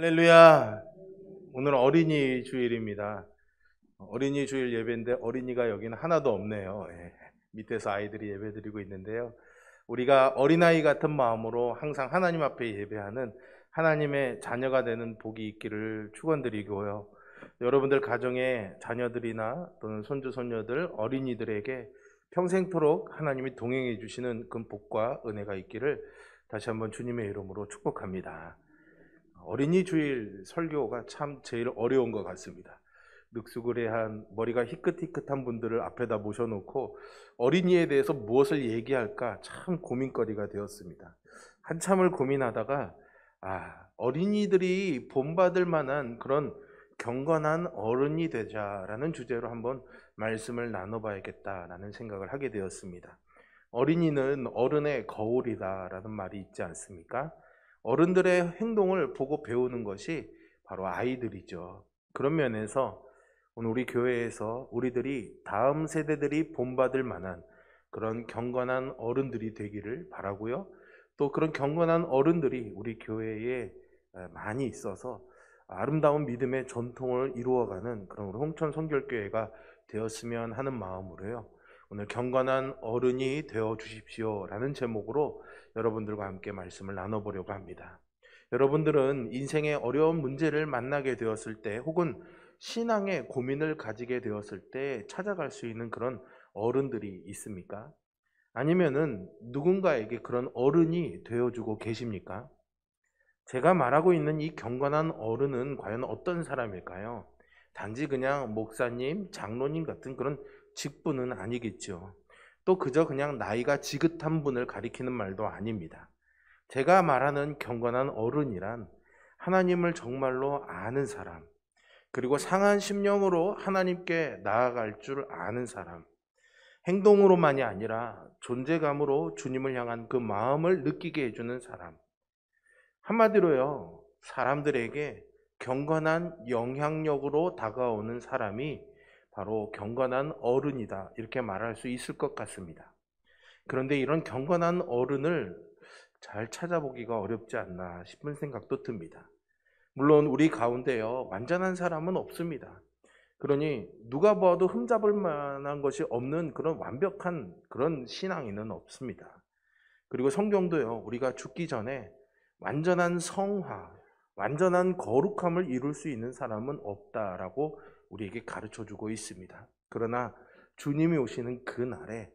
할렐루야. 오늘 어린이 주일입니다. 어린이 주일 예배인데 어린이가 여기는 하나도 없네요. 예. 밑에서 아이들이 예배 드리고 있는데요. 우리가 어린아이 같은 마음으로 항상 하나님 앞에 예배하는 하나님의 자녀가 되는 복이 있기를 축원드리고요. 여러분들 가정의 자녀들이나 또는 손주 손녀들 어린이들에게 평생토록 하나님이 동행해 주시는 그 복과 은혜가 있기를 다시 한번 주님의 이름으로 축복합니다. 어린이 주일 설교가 참 제일 어려운 것 같습니다. 늑수그레한 머리가 희끗희끗한 분들을 앞에다 모셔놓고 어린이에 대해서 무엇을 얘기할까 참 고민거리가 되었습니다. 한참을 고민하다가 어린이들이 본받을 만한 그런 경건한 어른이 되자라는 주제로 한번 말씀을 나눠봐야겠다라는 생각을 하게 되었습니다. 어린이는 어른의 거울이다라는 말이 있지 않습니까? 어른들의 행동을 보고 배우는 것이 바로 아이들이죠. 그런 면에서 오늘 우리 교회에서 우리들이 다음 세대들이 본받을 만한 그런 경건한 어른들이 되기를 바라고요. 또 그런 경건한 어른들이 우리 교회에 많이 있어서 아름다운 믿음의 전통을 이루어가는 그런 우리 홍천 성결교회가 되었으면 하는 마음으로요. 오늘 경건한 어른이 되어 주십시오 라는 제목으로 여러분들과 함께 말씀을 나눠보려고 합니다. 여러분들은 인생의 어려운 문제를 만나게 되었을 때 혹은 신앙의 고민을 가지게 되었을 때 찾아갈 수 있는 그런 어른들이 있습니까? 아니면은 누군가에게 그런 어른이 되어주고 계십니까? 제가 말하고 있는 이 경건한 어른은 과연 어떤 사람일까요? 단지 그냥 목사님, 장로님 같은 그런 직분은 아니겠죠. 또 그저 그냥 나이가 지긋한 분을 가리키는 말도 아닙니다. 제가 말하는 경건한 어른이란 하나님을 정말로 아는 사람, 그리고 상한 심령으로 하나님께 나아갈 줄 아는 사람, 행동으로만이 아니라 존재감으로 주님을 향한 그 마음을 느끼게 해주는 사람, 한마디로요, 사람들에게 경건한 영향력으로 다가오는 사람이 바로 경건한 어른이다, 이렇게 말할 수 있을 것 같습니다. 그런데 이런 경건한 어른을 잘 찾아보기가 어렵지 않나 싶은 생각도 듭니다. 물론 우리 가운데요, 완전한 사람은 없습니다. 그러니 누가 봐도 흠잡을 만한 것이 없는 그런 완벽한 그런 신앙인은 없습니다. 그리고 성경도요, 우리가 죽기 전에 완전한 성화, 완전한 거룩함을 이룰 수 있는 사람은 없다라고 우리에게 가르쳐주고 있습니다. 그러나 주님이 오시는 그 날에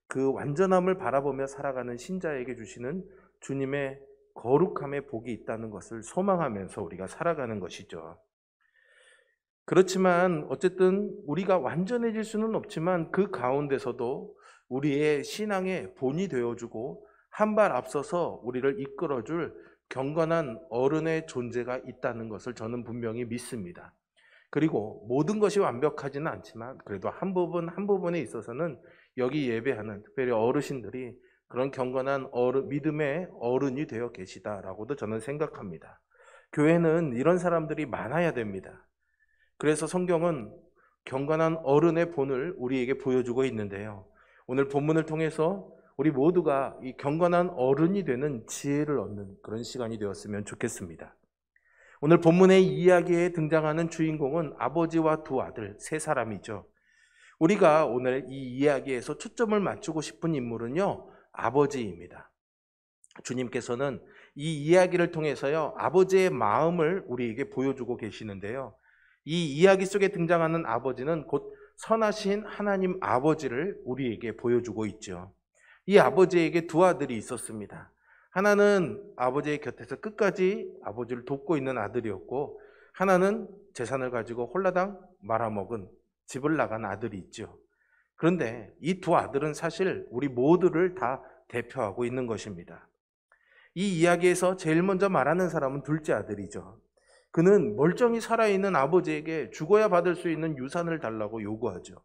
그 완전함을 바라보며 살아가는 신자에게 주시는 주님의 거룩함의 복이 있다는 것을 소망하면서 우리가 살아가는 것이죠. 그렇지만 어쨌든 우리가 완전해질 수는 없지만 그 가운데서도 우리의 신앙의 본이 되어주고 한 발 앞서서 우리를 이끌어줄 경건한 어른의 존재가 있다는 것을 저는 분명히 믿습니다. 그리고 모든 것이 완벽하지는 않지만 그래도 한 부분에 있어서는 여기 예배하는 특별히 어르신들이 그런 경건한 믿음의 어른이 되어 계시다라고도 저는 생각합니다. 교회는 이런 사람들이 많아야 됩니다. 그래서 성경은 경건한 어른의 본을 우리에게 보여주고 있는데요. 오늘 본문을 통해서 우리 모두가 이 경건한 어른이 되는 지혜를 얻는 그런 시간이 되었으면 좋겠습니다. 오늘 본문의 이야기에 등장하는 주인공은 아버지와 두 아들, 세 사람이죠. 우리가 오늘 이 이야기에서 초점을 맞추고 싶은 인물은요, 아버지입니다. 주님께서는 이 이야기를 통해서요, 아버지의 마음을 우리에게 보여주고 계시는데요. 이 이야기 속에 등장하는 아버지는 곧 선하신 하나님 아버지를 우리에게 보여주고 있죠. 이 아버지에게 두 아들이 있었습니다. 하나는 아버지의 곁에서 끝까지 아버지를 돕고 있는 아들이었고, 하나는 재산을 가지고 홀라당 말아먹은 집을 나간 아들이 있죠. 그런데 이 두 아들은 사실 우리 모두를 다 대표하고 있는 것입니다. 이 이야기에서 제일 먼저 말하는 사람은 둘째 아들이죠. 그는 멀쩡히 살아있는 아버지에게 죽어야 받을 수 있는 유산을 달라고 요구하죠.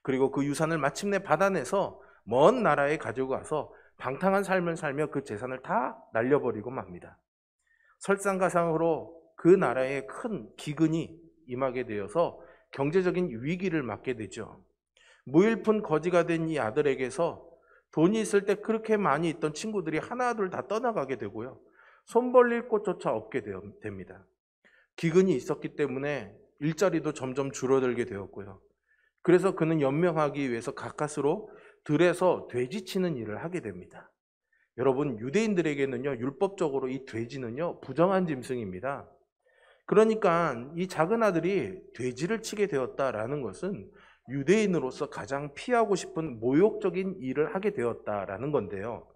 그리고 그 유산을 마침내 받아내서 먼 나라에 가지고 가서 방탕한 삶을 살며 그 재산을 다 날려버리고 맙니다. 설상가상으로 그 나라에 큰 기근이 임하게 되어서 경제적인 위기를 맞게 되죠. 무일푼 거지가 된 이 아들에게서 돈이 있을 때 그렇게 많이 있던 친구들이 하나둘 다 떠나가게 되고요. 손 벌릴 곳조차 없게 됩니다. 기근이 있었기 때문에 일자리도 점점 줄어들게 되었고요. 그래서 그는 연명하기 위해서 가까스로 들에서 돼지 치는 일을 하게 됩니다. 여러분, 유대인들에게는요, 율법적으로 이 돼지는요, 부정한 짐승입니다. 그러니까 이 작은 아들이 돼지를 치게 되었다라는 것은 유대인으로서 가장 피하고 싶은 모욕적인 일을 하게 되었다라는 건데요.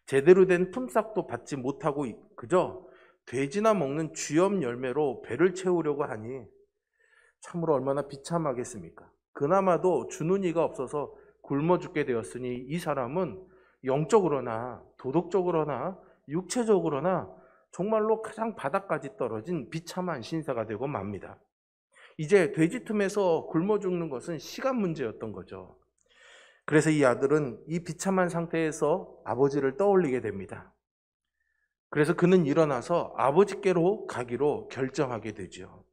제대로 된 품삯도 받지 못하고 그저 돼지나 먹는 쥐염 열매로 배를 채우려고 하니 참으로 얼마나 비참하겠습니까? 그나마도 주는 이가 없어서 굶어 죽게 되었으니 이 사람은 영적으로나 도덕적으로나 육체적으로나 정말로 가장 바닥까지 떨어진 비참한 신세가 되고 맙니다. 이제 돼지 틈에서 굶어 죽는 것은 시간 문제였던 거죠. 그래서 이 아들은 이 비참한 상태에서 아버지를 떠올리게 됩니다. 그래서 그는 일어나서 아버지께로 가기로 결정하게 되죠.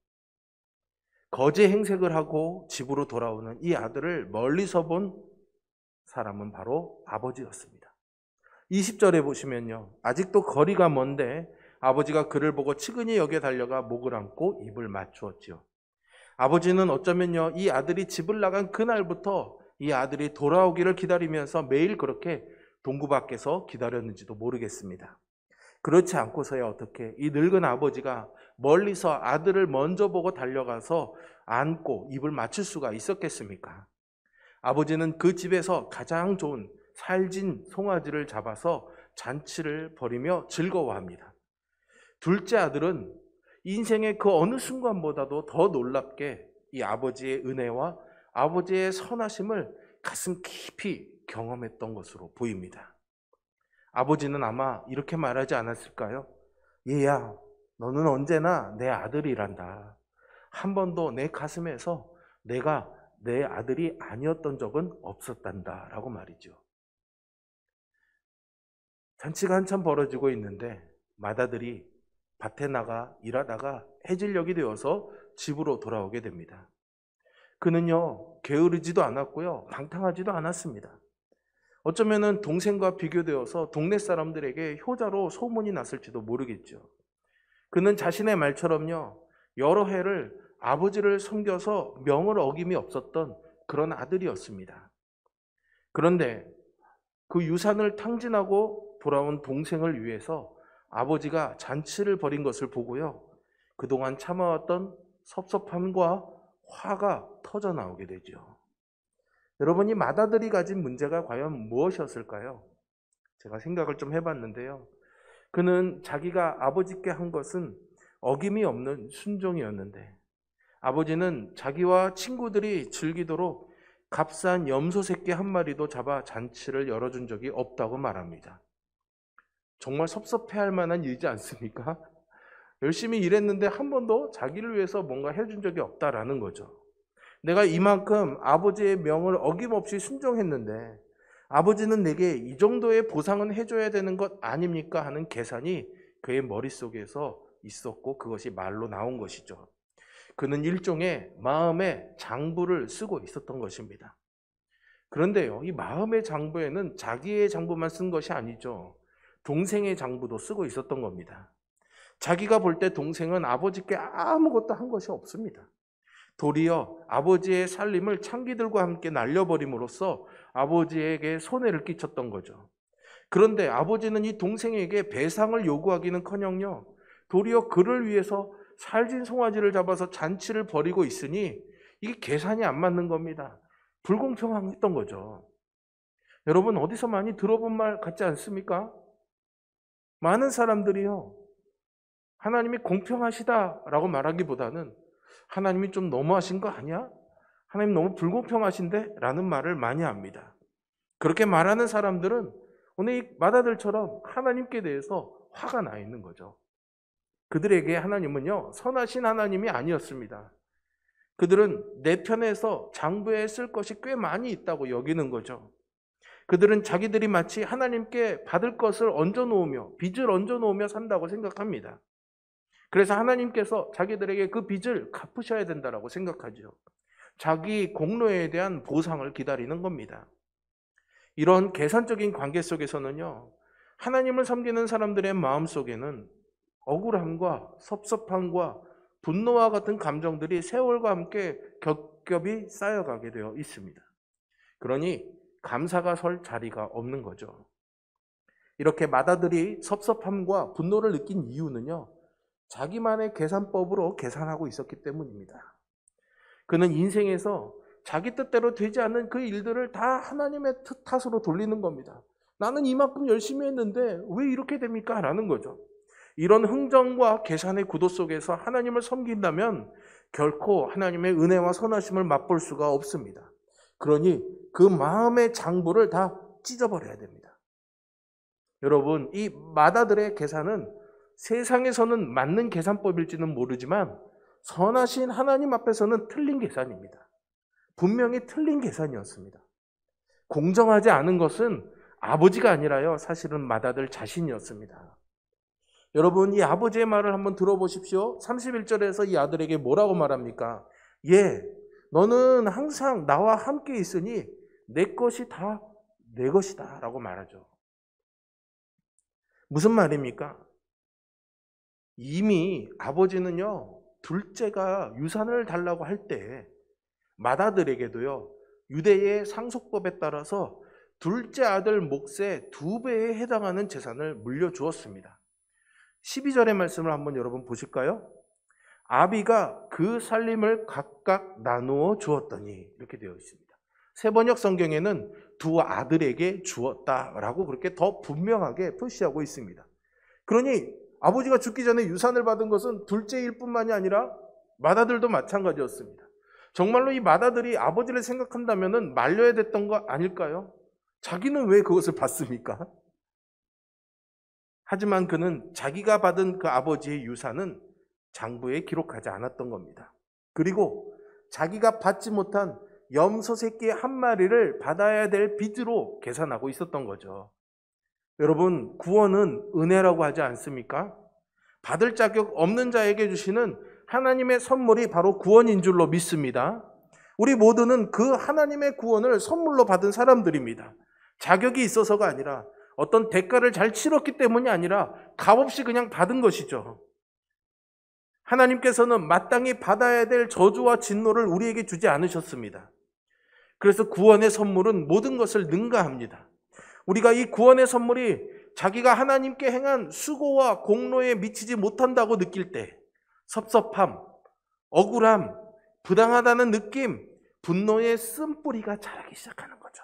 거제 행색을 하고 집으로 돌아오는 이 아들을 멀리서 본 사람은 바로 아버지였습니다. 20절에 보시면요, 아직도 거리가 먼데 아버지가 그를 보고 측은히 여겨 달려가 목을 안고 입을 맞추었지요. 아버지는 어쩌면요, 이 아들이 집을 나간 그날부터 이 아들이 돌아오기를 기다리면서 매일 그렇게 동구 밖에서 기다렸는지도 모르겠습니다. 그렇지 않고서야 어떻게 이 늙은 아버지가 멀리서 아들을 먼저 보고 달려가서 안고 입을 맞출 수가 있었겠습니까? 아버지는 그 집에서 가장 좋은 살진 송아지를 잡아서 잔치를 벌이며 즐거워합니다. 둘째 아들은 인생의 그 어느 순간보다도 더 놀랍게 이 아버지의 은혜와 아버지의 선하심을 가슴 깊이 경험했던 것으로 보입니다. 아버지는 아마 이렇게 말하지 않았을까요? 얘야, 너는 언제나 내 아들이란다. 한 번도 내 가슴에서 내가 내 아들이 아니었던 적은 없었단다 라고 말이죠. 잔치가 한참 벌어지고 있는데 맏아들이 밭에 나가 일하다가 해질녘이 되어서 집으로 돌아오게 됩니다. 그는요, 게으르지도 않았고요, 방탕하지도 않았습니다. 어쩌면은 동생과 비교되어서 동네 사람들에게 효자로 소문이 났을지도 모르겠죠. 그는 자신의 말처럼요, 여러 해를 아버지를 섬겨서 명을 어김이 없었던 그런 아들이었습니다. 그런데 그 유산을 탕진하고 돌아온 동생을 위해서 아버지가 잔치를 벌인 것을 보고요, 그동안 참아왔던 섭섭함과 화가 터져 나오게 되죠. 여러분이 맏아들이 가진 문제가 과연 무엇이었을까요? 제가 생각을 좀 해봤는데요. 그는 자기가 아버지께 한 것은 어김이 없는 순종이었는데 아버지는 자기와 친구들이 즐기도록 값싼 염소 새끼 한 마리도 잡아 잔치를 열어준 적이 없다고 말합니다. 정말 섭섭해할 만한 일이지 않습니까? 열심히 일했는데 한 번도 자기를 위해서 뭔가 해준 적이 없다라는 거죠. 내가 이만큼 아버지의 명을 어김없이 순종했는데 아버지는 내게 이 정도의 보상은 해줘야 되는 것 아닙니까? 하는 계산이 그의 머릿속에서 있었고 그것이 말로 나온 것이죠. 그는 일종의 마음의 장부를 쓰고 있었던 것입니다. 그런데요, 이 마음의 장부에는 자기의 장부만 쓴 것이 아니죠. 동생의 장부도 쓰고 있었던 겁니다. 자기가 볼 때 동생은 아버지께 아무것도 한 것이 없습니다. 도리어 아버지의 살림을 창기들과 함께 날려버림으로써 아버지에게 손해를 끼쳤던 거죠. 그런데 아버지는 이 동생에게 배상을 요구하기는커녕요, 도리어 그를 위해서 살진 송아지를 잡아서 잔치를 벌이고 있으니 이게 계산이 안 맞는 겁니다. 불공평했던 거죠. 여러분, 어디서 많이 들어본 말 같지 않습니까? 많은 사람들이요, 하나님이 공평하시다라고 말하기보다는 하나님이 좀 너무하신 거 아니야? 하나님 너무 불공평하신데? 라는 말을 많이 합니다. 그렇게 말하는 사람들은 오늘 이 맏아들처럼 하나님께 대해서 화가 나 있는 거죠. 그들에게 하나님은요, 선하신 하나님이 아니었습니다. 그들은 내 편에서 장부에 쓸 것이 꽤 많이 있다고 여기는 거죠. 그들은 자기들이 마치 하나님께 받을 것을 얹어놓으며 빚을 얹어놓으며 산다고 생각합니다. 그래서 하나님께서 자기들에게 그 빚을 갚으셔야 된다고 생각하죠. 자기 공로에 대한 보상을 기다리는 겁니다. 이런 계산적인 관계 속에서는요, 하나님을 섬기는 사람들의 마음속에는 억울함과 섭섭함과 분노와 같은 감정들이 세월과 함께 겹겹이 쌓여가게 되어 있습니다. 그러니 감사가 설 자리가 없는 거죠. 이렇게 마다들이 섭섭함과 분노를 느낀 이유는요, 자기만의 계산법으로 계산하고 있었기 때문입니다. 그는 인생에서 자기 뜻대로 되지 않는 그 일들을 다 하나님의 탓으로 돌리는 겁니다. 나는 이만큼 열심히 했는데 왜 이렇게 됩니까? 라는 거죠. 이런 흥정과 계산의 구도 속에서 하나님을 섬긴다면 결코 하나님의 은혜와 선하심을 맛볼 수가 없습니다. 그러니 그 마음의 장부를 다 찢어버려야 됩니다. 여러분, 이 마다들의 계산은 세상에서는 맞는 계산법일지는 모르지만 선하신 하나님 앞에서는 틀린 계산입니다. 분명히 틀린 계산이었습니다. 공정하지 않은 것은 아버지가 아니라요, 사실은 마다들 자신이었습니다. 여러분, 이 아버지의 말을 한번 들어보십시오. 31절에서 이 아들에게 뭐라고 말합니까? 예, 너는 항상 나와 함께 있으니 내 것이 다 내 것이다 라고 말하죠. 무슨 말입니까? 이미 아버지는요, 둘째가 유산을 달라고 할 때 맏아들에게도요, 유대의 상속법에 따라서 둘째 아들 몫의 2배에 해당하는 재산을 물려주었습니다. 12절의 말씀을 한번 여러분 보실까요? 아비가 그 살림을 각각 나누어 주었더니, 이렇게 되어 있습니다. 세번역 성경에는 2 아들에게 주었다라고 그렇게 더 분명하게 표시하고 있습니다. 그러니 아버지가 죽기 전에 유산을 받은 것은 둘째일 뿐만이 아니라 맏아들도 마찬가지였습니다. 정말로 이 맏아들이 아버지를 생각한다면 말려야 됐던 거 아닐까요? 자기는 왜 그것을 받습니까? 하지만 그는 자기가 받은 그 아버지의 유산은 장부에 기록하지 않았던 겁니다. 그리고 자기가 받지 못한 염소 새끼 1마리를 받아야 될 빚으로 계산하고 있었던 거죠. 여러분, 구원은 은혜라고 하지 않습니까? 받을 자격 없는 자에게 주시는 하나님의 선물이 바로 구원인 줄로 믿습니다. 우리 모두는 그 하나님의 구원을 선물로 받은 사람들입니다. 자격이 있어서가 아니라 어떤 대가를 잘 치렀기 때문이 아니라 값없이 그냥 받은 것이죠. 하나님께서는 마땅히 받아야 될 저주와 진노를 우리에게 주지 않으셨습니다. 그래서 구원의 선물은 모든 것을 능가합니다. 우리가 이 구원의 선물이 자기가 하나님께 행한 수고와 공로에 미치지 못한다고 느낄 때 섭섭함, 억울함, 부당하다는 느낌, 분노의 쓴뿌리가 자라기 시작하는 거죠.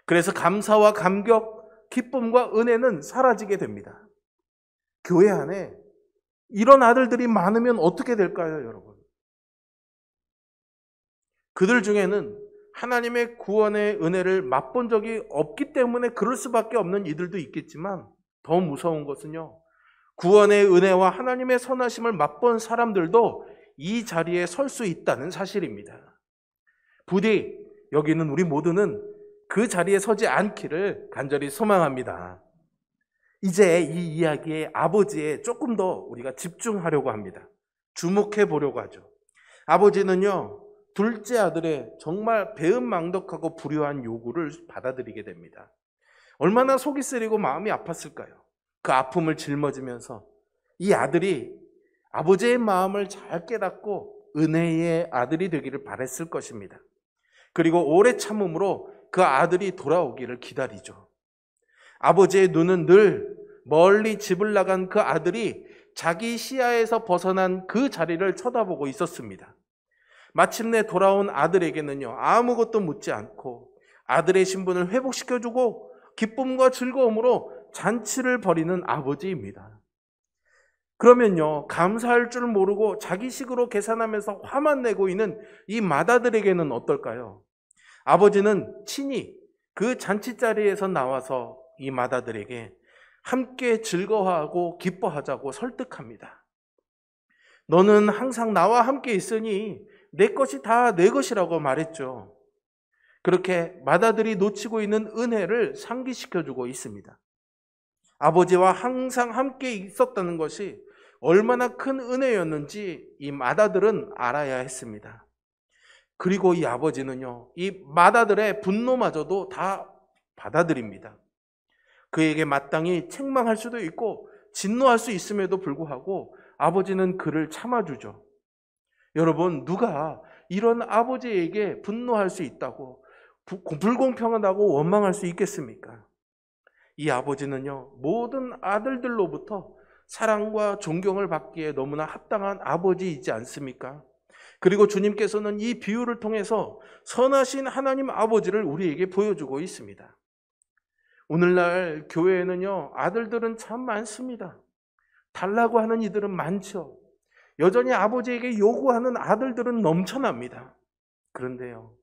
그래서 감사와 감격, 기쁨과 은혜는 사라지게 됩니다. 교회 안에 이런 아들들이 많으면 어떻게 될까요, 여러분? 그들 중에는 하나님의 구원의 은혜를 맛본 적이 없기 때문에 그럴 수밖에 없는 이들도 있겠지만 더 무서운 것은요, 구원의 은혜와 하나님의 선하심을 맛본 사람들도 이 자리에 설 수 있다는 사실입니다. 부디 여기는 우리 모두는 그 자리에 서지 않기를 간절히 소망합니다. 이제 이 이야기의 아버지에 조금 더 우리가 집중하려고 합니다. 주목해 보려고 하죠. 아버지는요, 둘째 아들의 정말 배은망덕하고 불효한 요구를 받아들이게 됩니다. 얼마나 속이 쓰리고 마음이 아팠을까요? 그 아픔을 짊어지면서 이 아들이 아버지의 마음을 잘 깨닫고 은혜의 아들이 되기를 바랬을 것입니다. 그리고 오래 참음으로 그 아들이 돌아오기를 기다리죠. 아버지의 눈은 늘 멀리 집을 나간 그 아들이 자기 시야에서 벗어난 그 자리를 쳐다보고 있었습니다. 마침내 돌아온 아들에게는요, 아무것도 묻지 않고 아들의 신분을 회복시켜주고 기쁨과 즐거움으로 잔치를 벌이는 아버지입니다. 그러면요, 감사할 줄 모르고 자기식으로 계산하면서 화만 내고 있는 이 맏아들에게는 어떨까요? 아버지는 친히 그 잔치자리에서 나와서 이 맏아들에게 함께 즐거워하고 기뻐하자고 설득합니다. 너는 항상 나와 함께 있으니 내 것이 다 내 것이라고 말했죠. 그렇게 맏아들이 놓치고 있는 은혜를 상기시켜주고 있습니다. 아버지와 항상 함께 있었다는 것이 얼마나 큰 은혜였는지 이 맏아들은 알아야 했습니다. 그리고 이 아버지는요, 이 맏아들의 분노마저도 다 받아들입니다. 그에게 마땅히 책망할 수도 있고 진노할 수 있음에도 불구하고 아버지는 그를 참아주죠. 여러분, 누가 이런 아버지에게 분노할 수 있다고, 불공평하다고 원망할 수 있겠습니까? 이 아버지는요, 모든 아들들로부터 사랑과 존경을 받기에 너무나 합당한 아버지이지 않습니까? 그리고 주님께서는 이 비유를 통해서 선하신 하나님 아버지를 우리에게 보여주고 있습니다. 오늘날 교회에는요, 아들들은 참 많습니다. 달라고 하는 이들은 많죠. 여전히 아버지에게 요구하는 아들들은 넘쳐납니다. 그런데요,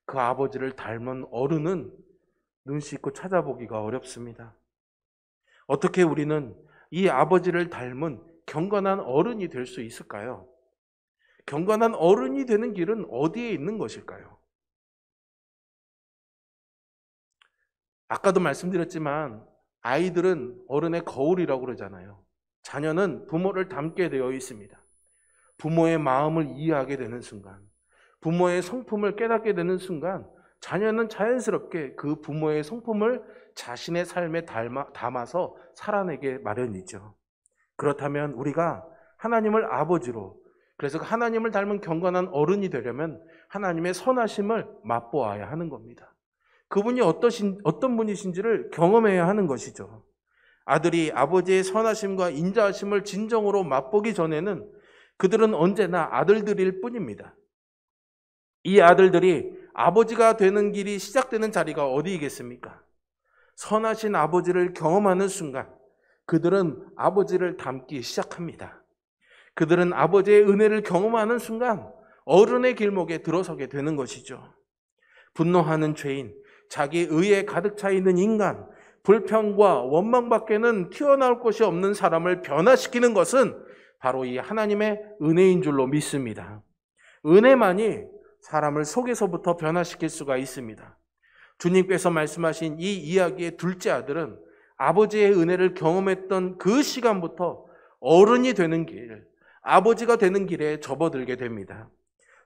그 아버지를 닮은 어른은 눈 씻고 찾아보기가 어렵습니다. 어떻게 우리는 이 아버지를 닮은 경건한 어른이 될 수 있을까요? 경건한 어른이 되는 길은 어디에 있는 것일까요? 아까도 말씀드렸지만 아이들은 어른의 거울이라고 그러잖아요. 자녀는 부모를 닮게 되어 있습니다. 부모의 마음을 이해하게 되는 순간, 부모의 성품을 깨닫게 되는 순간 자녀는 자연스럽게 그 부모의 성품을 자신의 삶에 담아서 살아내게 마련이죠. 그렇다면 우리가 하나님을 아버지로, 그래서 하나님을 닮은 경건한 어른이 되려면 하나님의 선하심을 맛보아야 하는 겁니다. 그분이 어떤 분이신지를 경험해야 하는 것이죠. 아들이 아버지의 선하심과 인자하심을 진정으로 맛보기 전에는 그들은 언제나 아들들일 뿐입니다. 이 아들들이 아버지가 되는 길이 시작되는 자리가 어디이겠습니까? 선하신 아버지를 경험하는 순간 그들은 아버지를 닮기 시작합니다. 그들은 아버지의 은혜를 경험하는 순간 어른의 길목에 들어서게 되는 것이죠. 분노하는 죄인, 자기 의에 가득 차 있는 인간, 불평과 원망밖에는 튀어나올 것이 없는 사람을 변화시키는 것은 바로 이 하나님의 은혜인 줄로 믿습니다. 은혜만이 사람을 속에서부터 변화시킬 수가 있습니다. 주님께서 말씀하신 이 이야기의 둘째 아들은 아버지의 은혜를 경험했던 그 시간부터 어른이 되는 길, 아버지가 되는 길에 접어들게 됩니다.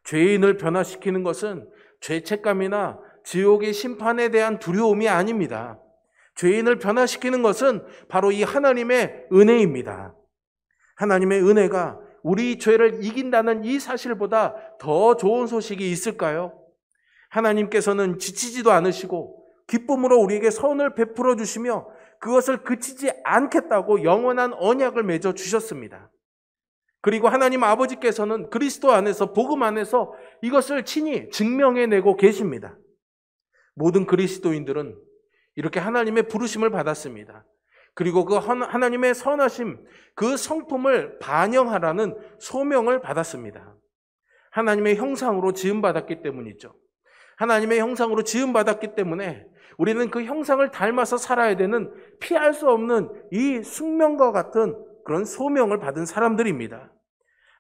죄인을 변화시키는 것은 죄책감이나 지옥의 심판에 대한 두려움이 아닙니다. 죄인을 변화시키는 것은 바로 이 하나님의 은혜입니다. 하나님의 은혜가 우리 죄를 이긴다는 이 사실보다 더 좋은 소식이 있을까요? 하나님께서는 지치지도 않으시고 기쁨으로 우리에게 선을 베풀어 주시며 그것을 그치지 않겠다고 영원한 언약을 맺어 주셨습니다. 그리고 하나님 아버지께서는 그리스도 안에서, 복음 안에서 이것을 친히 증명해내고 계십니다. 모든 그리스도인들은 이렇게 하나님의 부르심을 받았습니다. 그리고 그 하나님의 선하심, 그 성품을 반영하라는 소명을 받았습니다. 하나님의 형상으로 지음받았기 때문이죠. 하나님의 형상으로 지음받았기 때문에 우리는 그 형상을 닮아서 살아야 되는 피할 수 없는 이 숙명과 같은 그런 소명을 받은 사람들입니다.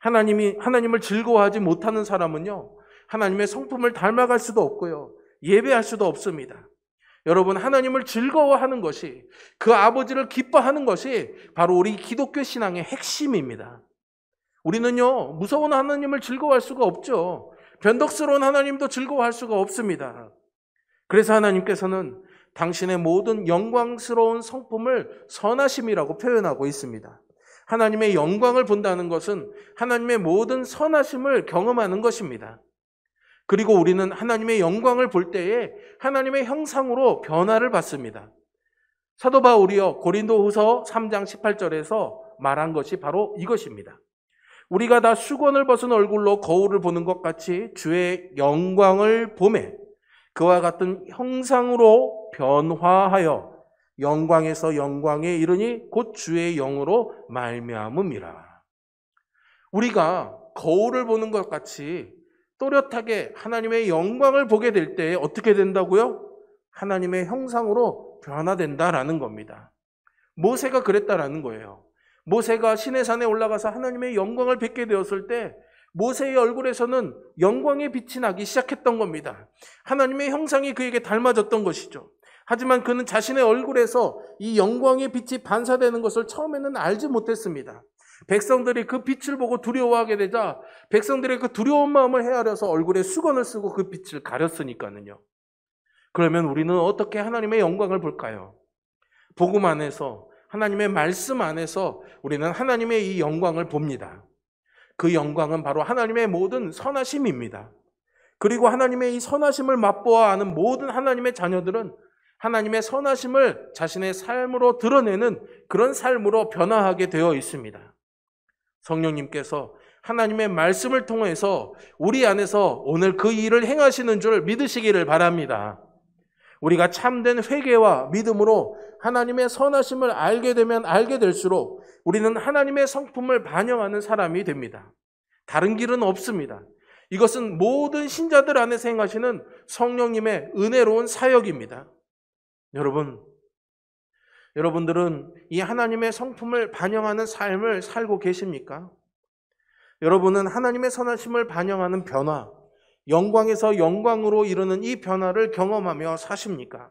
하나님을 즐거워하지 못하는 사람은요, 하나님의 성품을 닮아갈 수도 없고요, 예배할 수도 없습니다. 여러분, 하나님을 즐거워하는 것이, 그 아버지를 기뻐하는 것이 바로 우리 기독교 신앙의 핵심입니다. 우리는요, 무서운 하나님을 즐거워할 수가 없죠. 변덕스러운 하나님도 즐거워할 수가 없습니다. 그래서 하나님께서는 당신의 모든 영광스러운 성품을 선하심이라고 표현하고 있습니다. 하나님의 영광을 본다는 것은 하나님의 모든 선하심을 경험하는 것입니다. 그리고 우리는 하나님의 영광을 볼 때에 하나님의 형상으로 변화를 받습니다. 사도 바울이요, 고린도후서 3장 18절에서 말한 것이 바로 이것입니다. 우리가 다 수건을 벗은 얼굴로 거울을 보는 것 같이 주의 영광을 보매 그와 같은 형상으로 변화하여 영광에서 영광에 이르니 곧 주의 영으로 말미암음이라. 우리가 거울을 보는 것 같이 또렷하게 하나님의 영광을 보게 될 때 어떻게 된다고요? 하나님의 형상으로 변화된다라는 겁니다. 모세가 그랬다라는 거예요. 모세가 시내산에 올라가서 하나님의 영광을 뵙게 되었을 때 모세의 얼굴에서는 영광의 빛이 나기 시작했던 겁니다. 하나님의 형상이 그에게 닮아졌던 것이죠. 하지만 그는 자신의 얼굴에서 이 영광의 빛이 반사되는 것을 처음에는 알지 못했습니다. 백성들이 그 빛을 보고 두려워하게 되자 백성들의 그 두려운 마음을 헤아려서 얼굴에 수건을 쓰고 그 빛을 가렸으니까는요. 그러면 우리는 어떻게 하나님의 영광을 볼까요? 복음 안에서 하나님의 말씀 안에서 우리는 하나님의 이 영광을 봅니다. 그 영광은 바로 하나님의 모든 선하심입니다. 그리고 하나님의 이 선하심을 맛보아 아는 모든 하나님의 자녀들은 하나님의 선하심을 자신의 삶으로 드러내는 그런 삶으로 변화하게 되어 있습니다. 성령님께서 하나님의 말씀을 통해서 우리 안에서 오늘 그 일을 행하시는 줄 믿으시기를 바랍니다. 우리가 참된 회개와 믿음으로 하나님의 선하심을 알게 되면 알게 될수록 우리는 하나님의 성품을 반영하는 사람이 됩니다. 다른 길은 없습니다. 이것은 모든 신자들 안에서 행하시는 성령님의 은혜로운 사역입니다. 여러분들은 이 하나님의 성품을 반영하는 삶을 살고 계십니까? 여러분은 하나님의 선하심을 반영하는 변화, 영광에서 영광으로 이르는 이 변화를 경험하며 사십니까?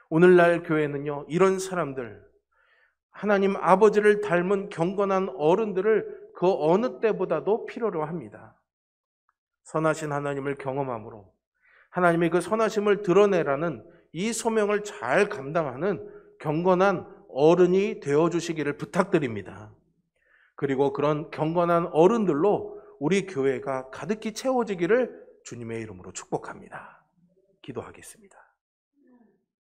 오늘날 교회는요, 이런 사람들, 하나님 아버지를 닮은 경건한 어른들을 그 어느 때보다도 필요로 합니다. 선하신 하나님을 경험함으로 하나님의 그 선하심을 드러내라는 이 소명을 잘 감당하는 경건한 어른이 되어주시기를 부탁드립니다. 그리고 그런 경건한 어른들로 우리 교회가 가득히 채워지기를 주님의 이름으로 축복합니다. 기도하겠습니다.